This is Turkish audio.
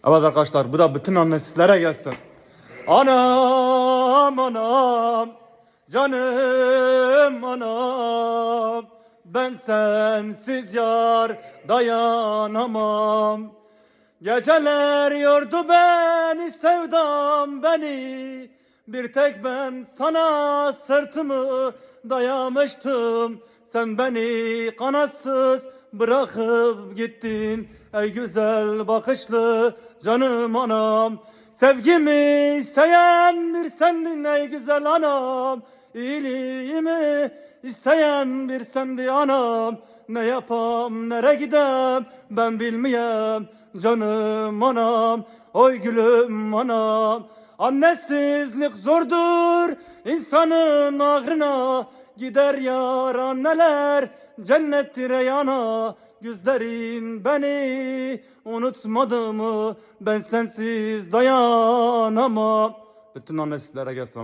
Evet arkadaşlar, bu da bütün annelere gelsin. Anam anam, canım anam, ben sensiz yar dayanamam. Geceler yordu beni sevdam beni, bir tek ben sana sırtımı dayamıştım. Sen beni kanatsız bırakıp gittin ey güzel bakışlı canım anam. Sevgimi isteyen bir sendin ey güzel anam. İyiliğimi isteyen bir sendi anam. Ne yapam nere gidem ben bilmeyem canım anam. Oy gülüm anam. Annesizlik zordur insanın ağrına. Gider yar anneler cennettir yana. Gözlerin beni unutmadı mı? Ben sensiz dayanamam. Bütün annesizlere gelsin.